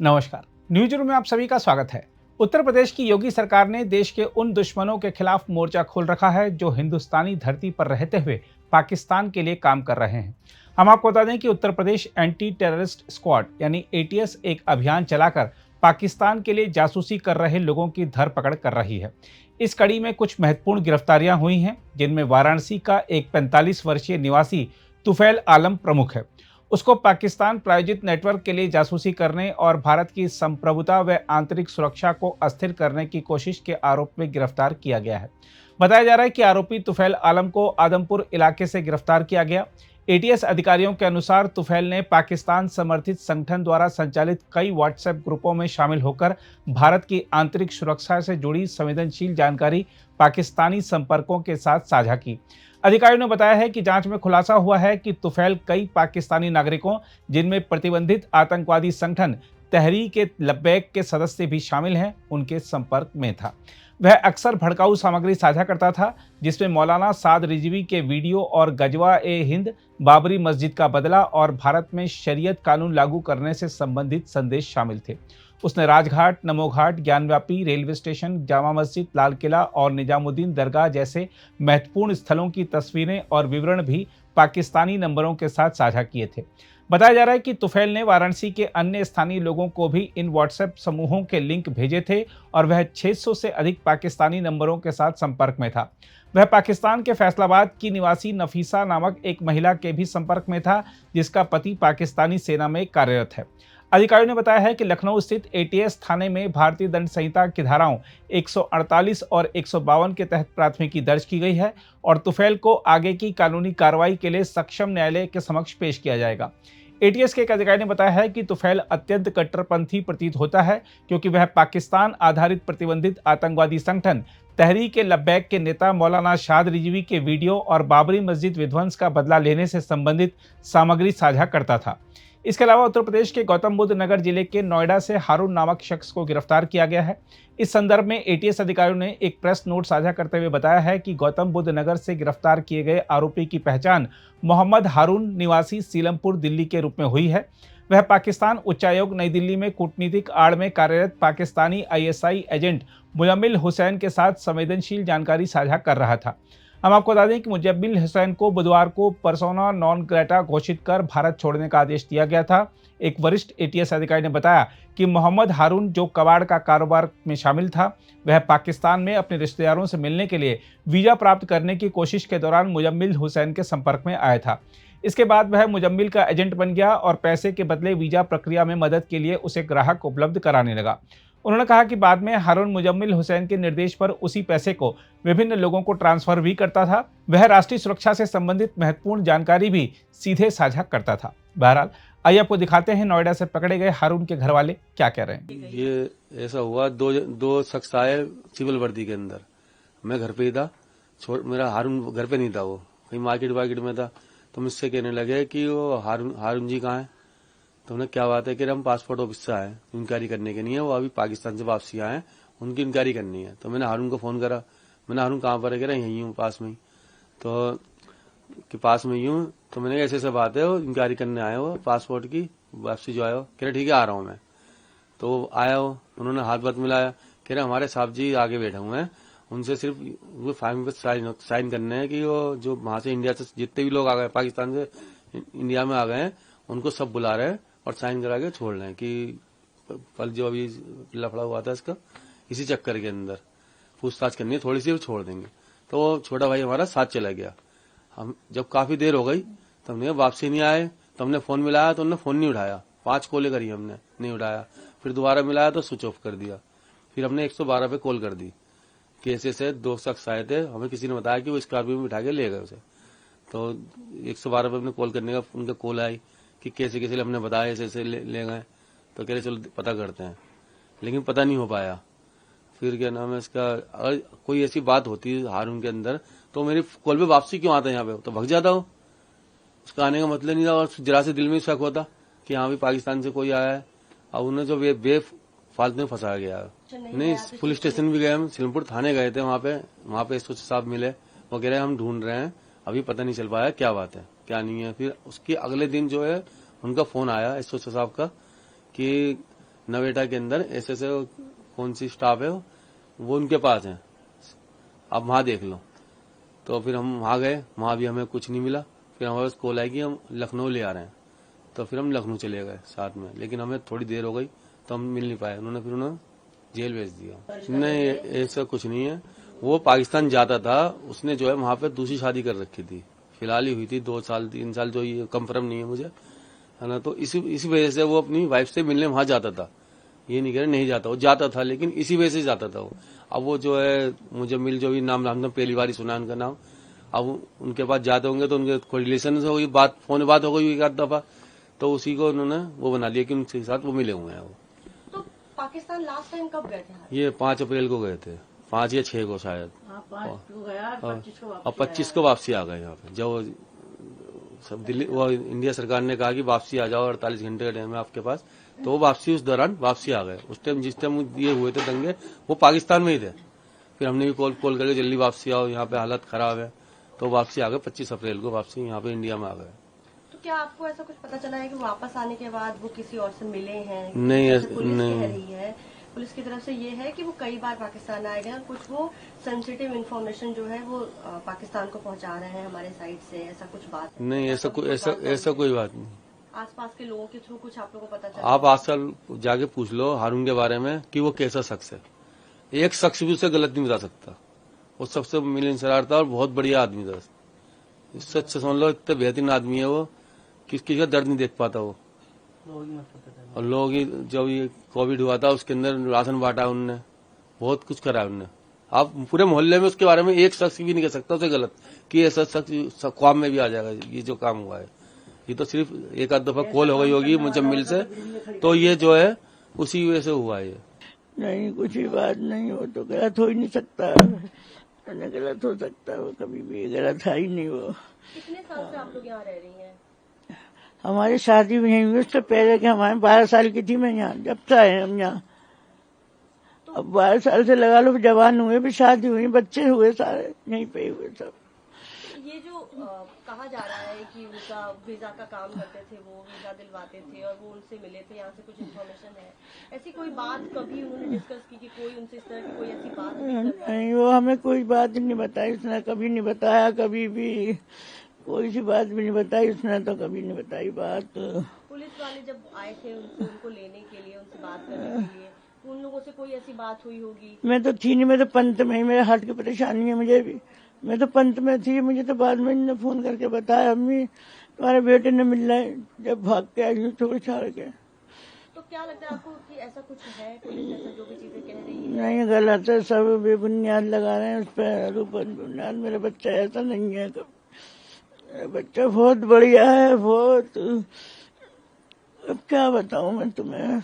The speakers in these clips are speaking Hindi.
नमस्कार। न्यूज रूम में आप सभी का स्वागत है। उत्तर प्रदेश की योगी सरकार ने देश के उन दुश्मनों के खिलाफ मोर्चा खोल रखा है जो हिंदुस्तानी धरती पर रहते हुए पाकिस्तान के लिए काम कर रहे हैं। हम आपको बता दें कि Uttar Pradesh anti terrorist squad यानी एटीएस एक अभियान चलाकर पाकिस्तान के लिए जासूसी कर रहे लोगों की धरपकड़ कर रही है। इस कड़ी में कुछ महत्वपूर्ण गिरफ्तारियां हुई हैं, जिनमें वाराणसी का एक 45 वर्षीय निवासी तुफैल आलम प्रमुख है। उसको पाकिस्तान प्रायोजित नेटवर्क के लिए जासूसी करने और भारत की संप्रभुता व आंतरिक सुरक्षा को अस्थिर करने की कोशिश के आरोप में गिरफ्तार किया गया है। बताया जा रहा है कि आरोपी तुफैल आलम को आदमपुर इलाके से गिरफ्तार किया गया। एटीएस अधिकारियों के अनुसार तुफैल ने पाकिस्तान समर्थित संगठन द्वारा संचालित कई व्हाट्सएप ग्रुपों में शामिल होकर भारत की आंतरिक सुरक्षा से जुड़ी संवेदनशील जानकारी पाकिस्तानी संपर्कों के साथ साझा की। अधिकारियों ने बताया है कि जांच में खुलासा हुआ है कि तुफैल कई पाकिस्तानी नागरिकों, जिनमें प्रतिबंधित आतंकवादी संगठन तहरीक-ए-लब्बैक के सदस्य भी शामिल हैं, उनके संपर्क में था। वह अक्सर भड़काऊ सामग्री साझा करता था, जिसमें मौलाना साद रिजवी के वीडियो और गजवा-ए-हिंद, बाबरी मस्जिद का बदला और भारत में शरीयत कानून लागू करने से संबंधित संदेश शामिल थे। उसने राजघाट, नमोघाट, ज्ञानव्यापी, रेलवे स्टेशन, जामा मस्जिद, लाल किला और निजामुद्दीन दरगाह जैसे महत्वपूर्ण स्थलों की तस्वीरें और विवरण भी पाकिस्तानी नंबरों के साथ साझा किए थे। बताया जा रहा है कि तुफैल ने वाराणसी के अन्य स्थानीय लोगों को भी इन व्हाट्सएप समूहों के लिंक भेजे थे और वह 600 से अधिक पाकिस्तानी नंबरों के साथ संपर्क में था। वह पाकिस्तान के फैसलाबाद की निवासी नफीसा नामक एक महिला के भी संपर्क में था, जिसका पति पाकिस्तानी सेना में कार्यरत है। अधिकारियों ने बताया है कि लखनऊ स्थित एटीएस थाने में भारतीय दंड संहिता की धाराओं 148 और 152 के तहत प्राथमिकी दर्ज की गई है और तुफैल को आगे की कानूनी कार्रवाई के लिए सक्षम न्यायालय के समक्ष पेश किया जाएगा। एटीएस के एक अधिकारी ने बताया है कि तुफैल अत्यंत कट्टरपंथी प्रतीत होता है, क्योंकि वह पाकिस्तान आधारित प्रतिबंधित आतंकवादी संगठन तहरीक-ए-लब्बैक के नेता मौलाना साद रिजवी के वीडियो और बाबरी मस्जिद विध्वंस का बदला लेने से संबंधित सामग्री साझा करता था। इसके अलावा उत्तर प्रदेश के गौतम बुद्ध नगर जिले के नोएडा से हारून नामक शख्स को गिरफ्तार किया गया है। इस संदर्भ में एटीएस अधिकारियों ने एक प्रेस नोट साझा करते हुए बताया है कि गौतम बुद्ध नगर से गिरफ्तार किए गए आरोपी की पहचान मोहम्मद हारून निवासी सीलमपुर दिल्ली के रूप में हुई है। वह पाकिस्तान उच्चायोग नई दिल्ली में कूटनीतिक आड़ में कार्यरत पाकिस्तानी आईएसआई एजेंट मुजम्मिल हुसैन के साथ संवेदनशील जानकारी साझा कर रहा था। हम आपको बता दें कि मुजम्मिल हुसैन को बुधवार को पर्सोना नॉन ग्रेटा घोषित कर भारत छोड़ने का आदेश दिया गया था। एक वरिष्ठ एटीएस अधिकारी ने बताया कि मोहम्मद हारून, जो कबाड़ का कारोबार में शामिल था, वह पाकिस्तान में अपने रिश्तेदारों से मिलने के लिए वीजा प्राप्त करने की कोशिश के दौरान मुजम्मिल हुसैन के संपर्क में आया था। इसके बाद वह मुजम्मिल का एजेंट बन गया और पैसे के बदले वीजा प्रक्रिया में मदद के लिए उसे ग्राहक उपलब्ध कराने लगा। उन्होंने कहा कि बाद में हारून मुजम्मिल हुसैन के निर्देश पर उसी पैसे को विभिन्न लोगों को ट्रांसफर भी करता था। वह राष्ट्रीय सुरक्षा से संबंधित महत्वपूर्ण जानकारी भी सीधे साझा करता था। बहरहाल, आइए आपको दिखाते हैं नोएडा से पकड़े गए हारून के घर वाले क्या कह रहे हैं। ये ऐसा हुआ, दो शख्स आए सिविल वर्दी के अंदर। मैं घर पे ही था, मेरा हारून घर पे नहीं था, वो कहीं मार्केट में था। तो मुझसे कहने लगे कि वो हारून जी कहाँ है। तो उन्हें क्या बात है कि हम पासपोर्ट ऑफिस से आए, इंक्वायरी करने के नहीं है, वो अभी पाकिस्तान से वापसी आए हैं, उनकी इंक्वायरी करनी है। तो मैंने हारून को फोन करा। मैंने हारून कहाँ पर है, कह रहा यहीं हूँ पास में ही। तो कि पास में ही हूँ। तो मैंने ऐसे ऐसे बात है, वो इंक्वायरी करने आए हो पासपोर्ट की वापसी जो आया हो। कह रहे ठीक है आ रहा हूँ मैं। तो आया हो, उन्होंने हाथ बात मिलाया। कह रहे हमारे साहब जी आगे बैठे हुए हैं, उनसे सिर्फ वो फाइल पर साइन करने हैं कि वो जो वहां से इंडिया से जितने भी लोग आ गए, पाकिस्तान से इंडिया में आ गए हैं, उनको सब बुला रहे हैं और साइन करा के छोड़ रहे हैं कि कल जो अभी लफड़ा हुआ था इसका, इसी चक्कर के अंदर पूछताछ करनी है थोड़ी सी, छोड़ देंगे। तो वो छोटा भाई हमारा साथ चला गया। हम जब काफी देर हो गई तो हमने वापसी नहीं आए, तो हमने फोन मिलाया तो उन्होंने फोन नहीं उठाया। 5 कॉलें करी हमने, नहीं उठाया। फिर दोबारा मिलाया तो स्विच ऑफ कर दिया। फिर हमने 112 पे कॉल कर दी कि ऐसे से 2 शख्स आए थे, हमें किसी ने बताया कि वो स्कॉर्पियो में बिठा के ले गए उसे। तो 112 पे हमने कॉल करने का उनका कॉल आई कि कैसे कैसे हमने बताया ऐसे ऐसे ले गए। तो कह रहे चलो पता करते हैं, लेकिन पता नहीं हो पाया। फिर क्या नाम है इसका, अगर कोई ऐसी बात होती है हारून के अंदर तो मेरी कॉल पे वापसी क्यों आता है यहाँ पे, तो भग जाता हो। उसका आने का मतलब नहीं था और जरा से दिल में शक होता कि हाँ भी पाकिस्तान से कोई आया है। अब उन्हें जो बेफालतू में फंसाया गया। नहीं, पुलिस स्टेशन भी गए हम, सीलमपुर थाने गए थे। वहाँ पे एसओ साहब मिले, वो कह रहे हम ढूंढ रहे हैं, अभी पता नहीं चल पाया क्या बात है क्या नहीं है। फिर उसके अगले दिन जो है उनका फोन आया एसओ साहब का कि नवेटा के अंदर ऐसे कौन सी स्टाफ है वो उनके पास है, आप वहां देख लो। तो फिर हम वहां गए, वहां भी हमें कुछ नहीं मिला। फिर हमारे पास कॉल आई कि हम लखनऊ ले आ रहे हैं, तो फिर हम लखनऊ चले गए साथ में, लेकिन हमें थोड़ी देर हो गई तो हम मिल नहीं पाए। उन्होंने जेल भेज दिया। नहीं, ऐसा कुछ नहीं है। वो पाकिस्तान जाता था, उसने जो है वहां पे दूसरी शादी कर रखी थी, फिलहाल ही हुई थी 2 साल 3 साल, जो ये कंफर्म नहीं है मुझे, है ना। तो इसी वजह से वो अपनी वाइफ से मिलने वहां जाता था। ये नहीं कह रहे नहीं जाता, वो जाता था, लेकिन इसी वजह से जाता था वो। अब वो जो है मुजम्मिल, जो भी नाम हमने पहली बार ही सुना उनका नाम, अब उनके पास जाते होंगे तो उनके कोई रिलेशन से होगी बात, फोन बात हो गई एक आध दफा, तो उसी को उन्होंने वो बना लिया कि उनके साथ वो मिले हुए हैं। वो तो पाकिस्तान लास्ट टाइम कब गए थे? ये 5 अप्रैल को गए थे, 5 या 6 को शायद। 5 को गया और 25 को वापस। अब 25 को वापसी आ गए यहाँ पे। जब सब दिल्ली, वो इंडिया सरकार ने कहा कि वापसी आ जाओ, 48 घंटे का टाइम है आपके पास, तो वो वापसी, उस दौरान वापसी आ गए। उस टाइम जिस टाइम ये हुए थे दंगे, वो पाकिस्तान में ही थे। फिर हमने भी कॉल करके जल्दी वापसी आओ, यहाँ पे हालत खराब है, तो वापसी आ गए। 25 अप्रैल को वापसी यहाँ पे इंडिया में आ गए। तो क्या आपको ऐसा कुछ पता चला है कि वापस आने के बाद वो किसी और से मिले हैं? नहीं, पुलिस नहीं। कह रही है, पुलिस की तरफ से ये है कि वो कई बार पाकिस्तान आए गए और कुछ वो सेंसिटिव इन्फॉर्मेशन जो है वो पाकिस्तान को पहुंचा रहे हैं हमारे साइड से, ऐसा कुछ बात है? नहीं, ऐसा कोई बात नहीं। आसपास के लोगों के थ्रू कुछ आप लोगों को पता चला? आप आजकल जाके पूछ लो हारून के बारे में कि वो कैसा शख्स है। एक शख्स भी उसे गलत नहीं बता सकता। वो सबसे मिलनसार था और बहुत बढ़िया आदमी था। इससे अच्छा समझ लो, इतने बेहतरीन आदमी है वो, किसी का दर्द नहीं देख पाता वो। और लोग ही, जब ये कोविड हुआ था उसके अंदर राशन बांटा उनने, बहुत कुछ करा उनने। आप पूरे मोहल्ले में उसके बारे में एक शख्स भी नहीं कह सकता उसे गलत कि ऐसा शख्स काम में भी आ जाएगा। ये जो काम हुआ है, ये तो सिर्फ एक आध दफा कॉल हो गई होगी मुजम्मिल से, तो ये जो है उसी वजह से हुआ है। नहीं, कुछ भी बात नहीं, हो तो गलत हो ही नहीं सकता, गलत हो सकता, वो कभी भी गलत है ही नहीं। वो कितने साल से आप लोग यहाँ रह रही हैं? हमारी शादी भी नहीं हुई उससे पहले कि हमारे 12 साल की थी मैं यहाँ, जब से आए हम यहाँ। अब 12 साल से लगा लो, जवान हुए भी, शादी हुई, बच्चे हुए, सारे यहीं पे हुए सब। ये जो कहा जा रहा है कि उनका वीजा का काम करते थे, वो वीजा दिलवाते थे और वो उनसे मिले थे, यहाँ से कुछ इन्फॉर्मेशन है, ऐसी कोई बात कभी उन्होंने डिस्कस की कि कोई उनसे इस तरह की कोई ऐसी बात नहीं, वो हमें कोई बात नहीं बताई उसने, कभी नहीं बताया, कभी भी कोई सी बात भी नहीं बताई उसने, तो कभी नहीं बताई बात। पुलिस वाले जब आए थे उनको लेने के लिए, उनसे बात करने के लिए, उन लोगों से कोई ऐसी बात हुई होगी? मैं तो थी नहीं, मैं तो पंत में ही, मेरे हार्ट की परेशानी है मुझे भी, मैं तो पंत में थी। मुझे तो बाद में इन्होंने फोन करके बताया, अम्मी तुम्हारे बेटे ने मिल रहा है, जब भाग के आई छोड़ छाड़ के। तो क्या लगता है आपको कि ऐसा कुछ है, पुलिस ऐसा जो भी चीजें कह रही है? नहीं, गलत है, सब बेबुनियाद लगा रहे हैं उस पर बुनियाद। मेरा बच्चा ऐसा नहीं है, मेरा बच्चा बहुत बढ़िया है, बहुत। अब क्या बताऊं मैं तुम्हें,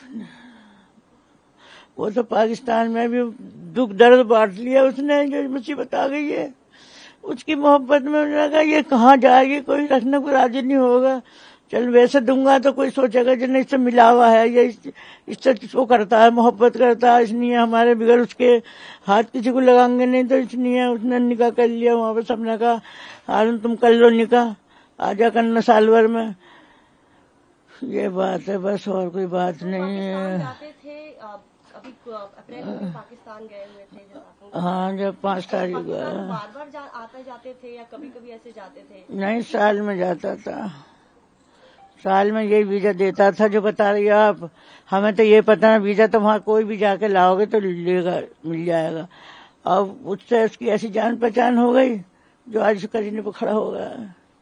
वो तो पाकिस्तान में भी दुख दर्द बांट लिया उसने, जो मुसीबत आ गई है उसकी मोहब्बत में। उन्होंने कहा ये कहाँ जाएगी, कोई रखने को राजी नहीं होगा। चल वैसे दूंगा तो कोई सोचेगा जिन्हें इससे मिला हुआ है, ये इससे वो करता है, मोहब्बत करता है, इसलिए हमारे बिगड़ उसके हाथ किसी को लगाएंगे नहीं, तो इसलिए उसने निकाह कर लिया। वहां पर सबने कहा हारून तुम कर लो निकाह, आजा करना साल भर में। ये बात है बस, और कोई बात नहीं है। जाते थे अभी अप्रैल में पाकिस्तान गए हुए थे? हाँ, जब 5 तारीख को बार बार आते जाते थे या कभी कभी ऐसे जाते थे? नहीं, साल में जाता था, साल में यही वीजा देता था जो बता रही आप। हमें तो ये पता है वीजा तो वहाँ कोई भी जाके लाओगे तो लेगा, मिल जाएगा। अब उससे उसकी ऐसी जान पहचान हो गई जो आज करीने पर खड़ा हो गया।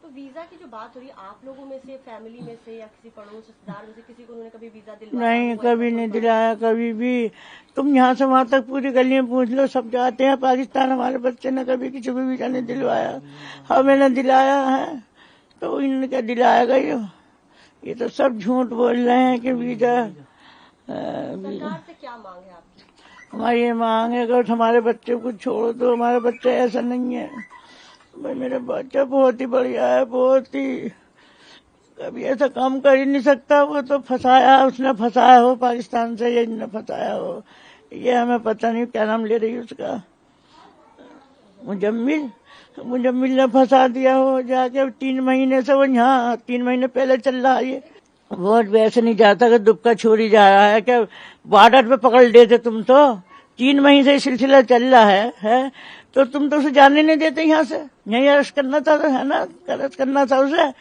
तो वीजा की जो बात हो रही है, आप लोगों में से, फैमिली में से या किसी पड़ोस रिश्तेदार में से किसी को उन्होंने कभी वीजा दिलवाया? नहीं, कभी नहीं दिलाया, कभी भी। तुम यहाँ से वहां तक पूरी गली में पूछ लो, सब जाते हैं पाकिस्तान। हमारे बच्चे ने कभी किसी को वीजा नहीं दिलवाया, हमें न दिलाया है, तो इन्होंने क्या दिलाएगा? ये तो सब झूठ बोल रहे हैं कि वीजा। सरकार से क्या मांग है आपकी? हमारी ये मांग है अगर हमारे बच्चे को छोड़ो तो, हमारा बच्चा ऐसा नहीं है भाई, मेरा बच्चा बहुत ही बढ़िया है, बहुत ही, कभी ऐसा काम कर ही नहीं सकता। वो तो फंसाया, उसने फंसाया हो पाकिस्तान से, ये न फंसाया हो, ये हमें पता नहीं क्या नाम ले रही है उसका, मुजम्मिल ने फंसा दिया हो जाके। अब 3 महीने से वो यहाँ, 3 महीने पहले चल रहा है ये। वोट वैसे नहीं जाता कि दुबका छोड़ी जा रहा है क्या? बॉर्डर पे पकड़ लेते तुम तो। 3 महीने से सिलसिला चल रहा है तो तुम तो उसे जाने नहीं देते यहाँ से। यही अरेस्ट करना था, है ना, अरेस्ट करना था उसे।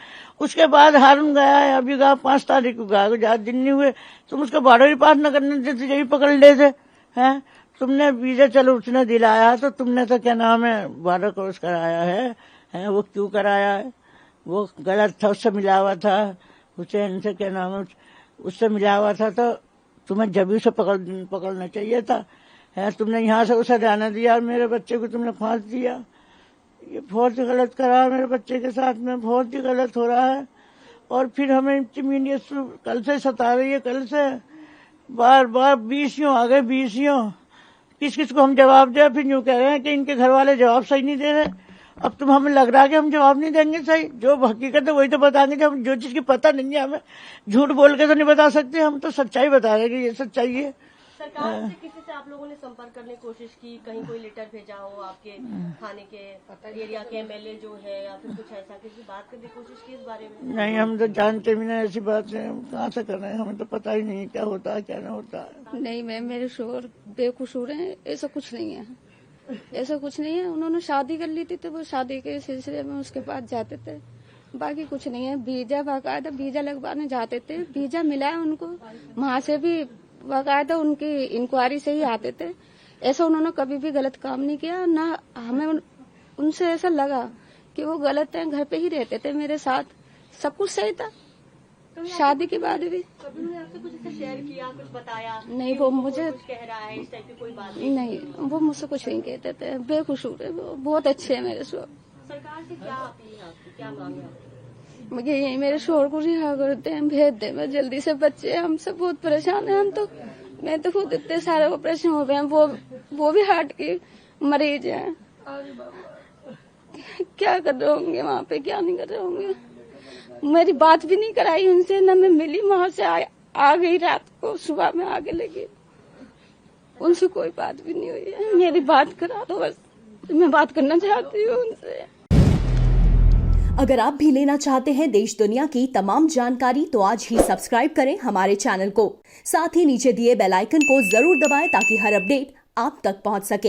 उसके बाद हारून गया है, अभी गया 5 तारीख को गया, 4 दिन नहीं हुए, तुम उसका बॉर्डर ही पार न करने देते, यही पकड़ लेते हैं। तुमने वीजा चलो उसने दिलाया तो तुमने तो क्या नाम है बॉर्डर क्रॉस कराया है। वो क्यों कराया है? वो गलत था, उससे मिला हुआ था, हुसैन से क्या नाम है उससे मिला हुआ था, तो तुम्हें जब उसे पकड़ना चाहिए था। तुमने यहाँ से उसे जाने दिया और मेरे बच्चे को तुमने फांस दिया। ये बहुत ही गलत करा मेरे बच्चे के साथ में, बहुत ही गलत हो रहा है। और फिर हमें मीडिया कल से सता रही है, कल से बार 20 आ गए 20। किस को हम जवाब दें? फिर यूँ कह रहे हैं कि इनके घर वाले जवाब सही नहीं दे रहे। अब तुम हमें लग रहा है कि हम जवाब नहीं देंगे सही, जो हकीकत है वही तो बताएंगे। जब जो चीज की पता नहीं है हमें झूठ बोल के तो नहीं बता सकते, हम तो सच्चाई बता रहे कि ये सच्चाई है। सरकार से किसी से आप लोगों ने संपर्क करने की कोशिश की? कहीं कोई लेटर भेजा हो आपके थाने के एरिया के एमएलए जो है या फिर कुछ ऐसा, किसी बात करने की कोशिश की इस बारे में? नहीं, हम तो जानते भी नहीं ऐसी बात है, हम कहाँ से कर रहे हैं, हमें तो पता ही नहीं क्या होता है क्या नहीं होता है। नहीं मैम, मेरे शोहर बेकसूर हैं, ऐसा कुछ नहीं है, ऐसा कुछ नहीं है। उन्होंने शादी कर ली थी तो वो शादी के सिलसिले में उसके पास जाते थे, बाकी कुछ नहीं है। वीजा बाकायदा वीजा लगवाने जाते थे, वीजा मिला है उनको, वहां से भी बाकायदा उनकी इंक्वायरी से ही आते थे। ऐसा उन्होंने कभी भी गलत काम नहीं किया, ना हमें उनसे ऐसा लगा कि वो गलत है। घर पे ही रहते थे मेरे साथ, सब कुछ सही था शादी के बाद भी। कभी उन्होंने आपसे कुछ ऐसा शेयर किया, कुछ बताया? नहीं, वो मुझे कुछ कह रहा है इस टाइप की कोई बात नहीं, वो मुझसे कुछ नहीं कहते थे, बेकसूर है वो, बहुत अच्छे है मेरे शोहर। सरकार से क्या अपील है आपकी, क्या मांग है आपकी? मुझे यही मेरे शोहर को रिहा करते हैं, भेज दे मैं जल्दी से। बच्चे हमसे बहुत परेशान है, हम तो, मैं तो खुद इतने सारे ऑपरेशन हो गए हैं, वो भी हार्ट की मरीज है। क्या कर रहे होंगे वहाँ पे, क्या नहीं कर रहे होंगे। मेरी बात भी नहीं कराई उनसे, न मैं मिली, वहां से आ गई रात को, सुबह में आगे लगी, उनसे कोई बात भी नहीं हुई है। मेरी बात करा दो बस, मैं बात करना चाहती हूँ उनसे। अगर आप भी लेना चाहते हैं देश दुनिया की तमाम जानकारी तो आज ही सब्सक्राइब करें हमारे चैनल को। साथ ही नीचे दिए बेल आइकन को जरूर दबाएं ताकि हर अपडेट आप तक पहुंच सके।